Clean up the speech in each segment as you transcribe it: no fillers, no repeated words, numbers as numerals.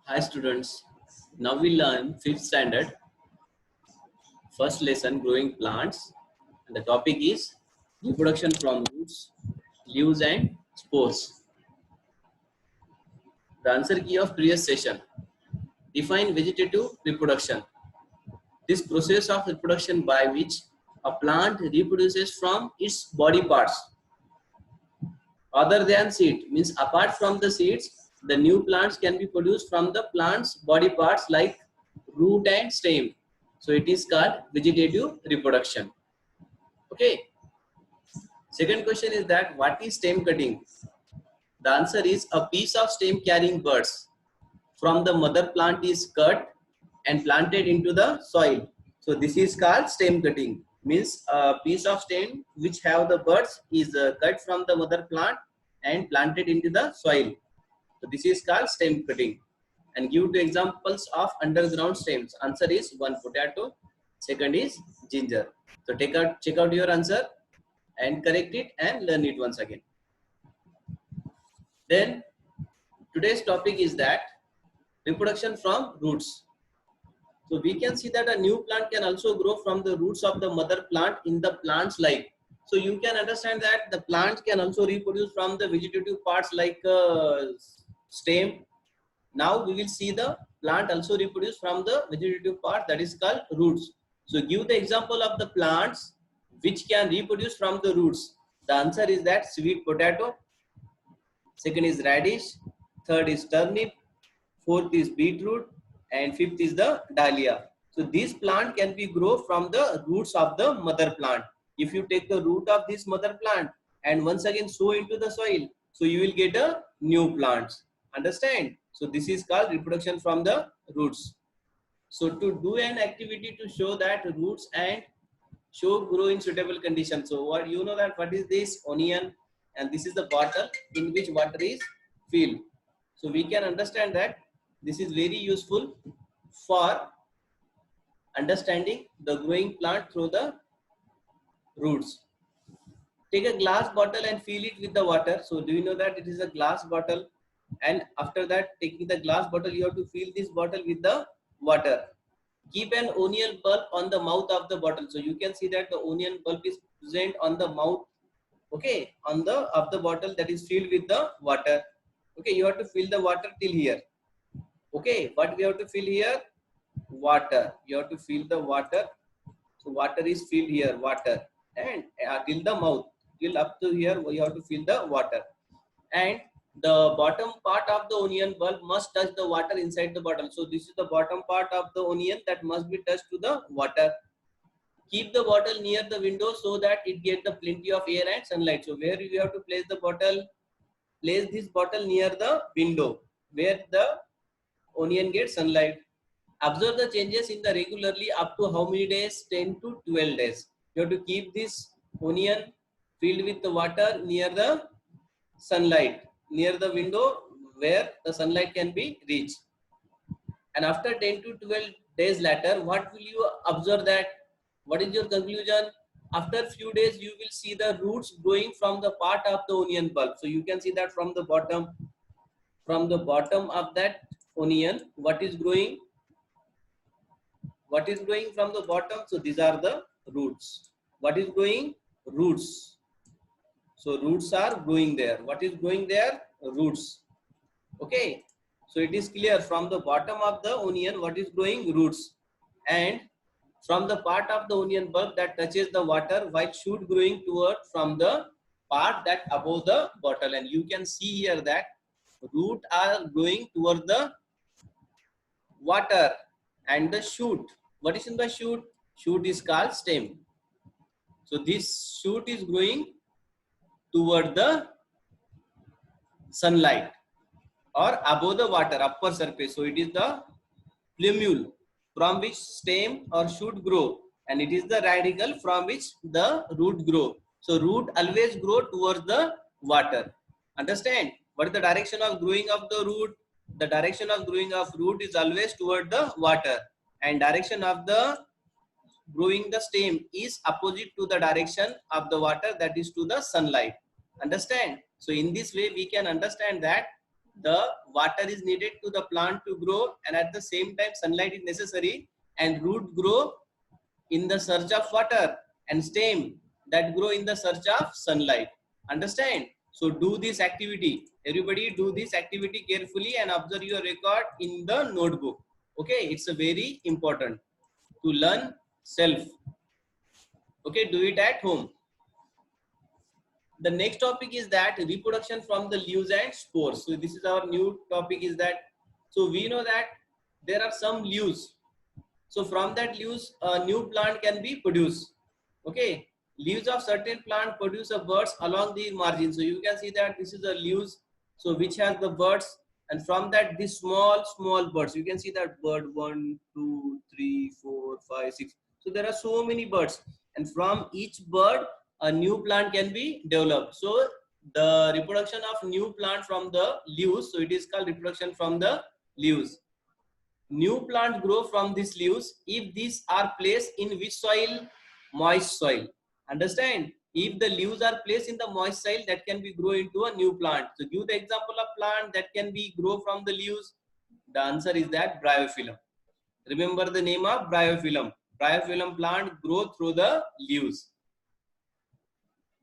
Hi students, now we learn 5th standard, first lesson growing plants, and the topic is reproduction from roots, leaves and spores. The answer key of previous session, define vegetative reproduction. This process of reproduction by which a plant reproduces from its body parts other than seed, means apart from the seeds, the new plants can be produced from the plant's body parts like root and stem. So it is called vegetative reproduction. Okay. Second question is that what is stem cutting? The answer is a piece of stem carrying buds from the mother plant is cut and planted into the soil. So this is called stem cutting. Means a piece of stem which have the buds is cut from the mother plant and planted into the soil. So this is called stem cutting. And give two examples of underground stems. Answer is one potato, second is ginger. So check out your answer and correct it and learn it once again. Then today's topic is that reproduction from roots. So we can see that a new plant can also grow from the roots of the mother plant in the plant's life. So you can understand that the plant can also reproduce from the vegetative parts like stem. Now we will see the plant also reproduce from the vegetative part, that is called roots. So give the example of the plants which can reproduce from the roots. The answer is that sweet potato, second is radish, third is turnip, fourth is beetroot, and fifth is the dahlia. So this plant can be grow from the roots of the mother plant. If you take the root of this mother plant and once again sow into the soil, so you will get a new plants. Understand? So this is called reproduction from the roots. So to do an activity to show that roots and show grow in suitable conditions. So what you know that what is this onion, and this is the bottle in which water is filled. So we can understand that this is very useful for understanding the growing plant through the roots. Take a glass bottle and fill it with the water. So do you know that it is a glass bottle? And after that, taking the glass bottle, you have to fill this bottle with the water. Keep an onion bulb on the mouth of the bottle. So you can see that the onion bulb is present on the mouth, okay, on the of the bottle that is filled with the water. Okay, you have to fill the water till here. Okay, what we have to fill here? Water. You have to fill the water. So water is filled here, water, and till the mouth, till up to here, we have to fill the water. And the bottom part of the onion bulb must touch the water inside the bottle. So this is the bottom part of the onion that must be touched to the water. Keep the bottle near the window so that it gets the plenty of air and sunlight. So where you have to place the bottle? Place this bottle near the window where the onion gets sunlight. Observe the changes in the regularly up to how many days? 10 to 12 days. You have to keep this onion filled with the water near the sunlight, near the window where the sunlight can be reached. And after 10 to 12 days later, what will you observe that? What is your conclusion? After few days, you will see the roots growing from the part of the onion bulb. So you can see that from the bottom of that onion, what is growing? What is growing from the bottom? So these are the roots. What is growing? Roots. So roots are growing there. What is growing there? Roots. Okay. So it is clear from the bottom of the onion what is growing? Roots. And from the part of the onion bulb that touches the water, while shoot growing toward from the part that above the bottle. And you can see here that root are growing toward the water and the shoot. What is in the shoot? Shoot is called stem. So this shoot is growing toward the sunlight or above the water, upper surface. So it is the plumule from which stem or shoot grow, and it is the radicle from which the root grow. So root always grow towards the water. Understand? What is the direction of growing of the root? The direction of growing of root is always toward the water, and direction of the growing the stem is opposite to the direction of the water, that is to the sunlight. Understand? So in this way we can understand that the water is needed to the plant to grow, and at the same time sunlight is necessary, and root grow in the search of water, and stem that grow in the search of sunlight. Understand? So do this activity. Everybody do this activity carefully and observe your record in the notebook. Okay, it's a very important to learn self. Okay, do it at home. The next topic is that reproduction from the leaves and spores. So this is our new topic is that, so we know that there are some leaves. So from that leaves, a new plant can be produced. Okay, leaves of certain plant produce a buds along the margin. So you can see that this is a leaves, so which has the buds, and from that this small buds. You can see that bud 1, 2, 3, 4, 5, 6. So there are so many buds, and from each bud a new plant can be developed. So the reproduction of new plant from the leaves, so it is called reproduction from the leaves. New plants grow from these leaves if these are placed in which soil? Moist soil. Understand? If the leaves are placed in the moist soil, that can be grow into a new plant. So give the example of plant that can be grow from the leaves. The answer is that bryophyllum. Remember the name of bryophyllum. Bryophyllum plant grow through the leaves.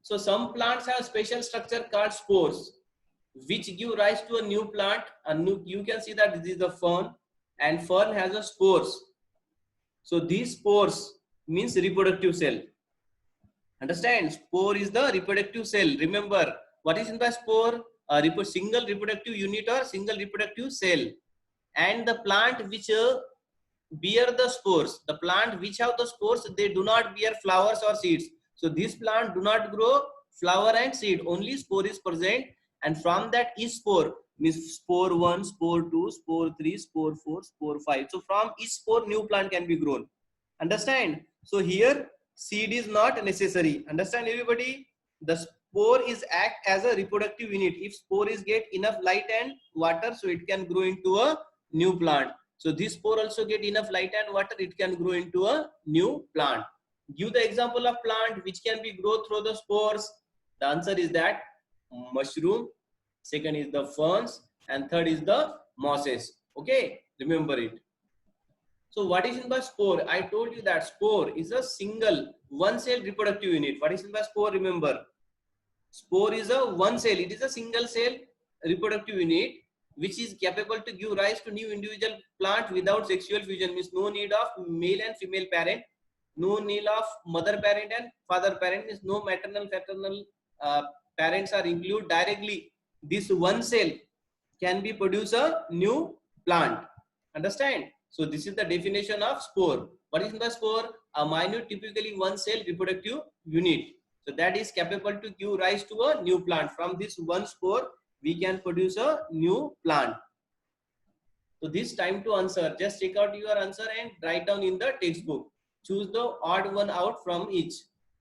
So some plants have special structure called spores, which give rise to a new plant. You can see that this is the fern, and fern has a spores. So these spores means reproductive cell. Understand? Spore is the reproductive cell. Remember, what is in the spore? A single reproductive unit or single reproductive cell. And the plant which bear the spores, the plant which have the spores, they do not bear flowers or seeds. So this plant do not grow flower and seed, only spore is present, and from that each spore means spore 1, spore 2, spore 3, spore 4, spore 5. So from each spore new plant can be grown. Understand? So here seed is not necessary. Understand everybody? The spore is act as a reproductive unit. If spore is get enough light and water, so it can grow into a new plant. So this spore also get enough light and water, it can grow into a new plant. Give the example of plant which can be grow through the spores. The answer is that mushroom, second is the ferns, and third is the mosses. Okay, remember it. So what is in by spore? I told you that spore is a single one cell reproductive unit. What is in by spore? Remember, spore is a one cell. It is a single cell reproductive unit which is capable to give rise to new individual plant without sexual fusion. Means no need of male and female parent, no need of mother parent and father parent. Means no maternal paternal parents are included. Directly this one cell can be produce a new plant. Understand? So this is the definition of spore. What is the spore? A minute, typically one cell reproductive unit. So that is capable to give rise to a new plant. From this one spore, we can produce a new plant. So this time to answer, just take out your answer and write down in the textbook. Choose the odd one out from each.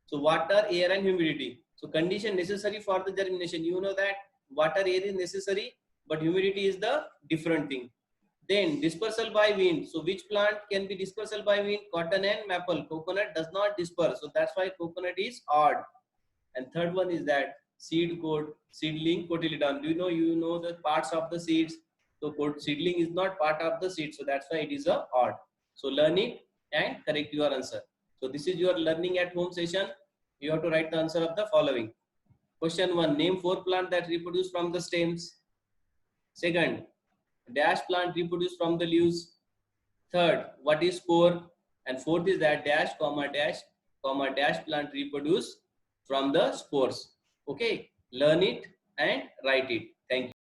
So water, air and humidity. So condition necessary for the germination. You know that water, air is necessary, but humidity is the different thing. Then dispersal by wind. So which plant can be dispersal by wind? Cotton and maple. Coconut does not disperse. So that's why coconut is odd. And third one is that seed coat, seedling, cotyledon. Do you know the parts of the seeds? So seedling is not part of the seed. So that's why it is a odd. So learn it and correct your answer. So this is your learning at home session. You have to write the answer of the following. Question 1. Name 4 plants that reproduce from the stems. Second, dash plant reproduce from the leaves. Third, what is spore? And fourth is that dash plant reproduce from the spores. Okay, learn it and write it.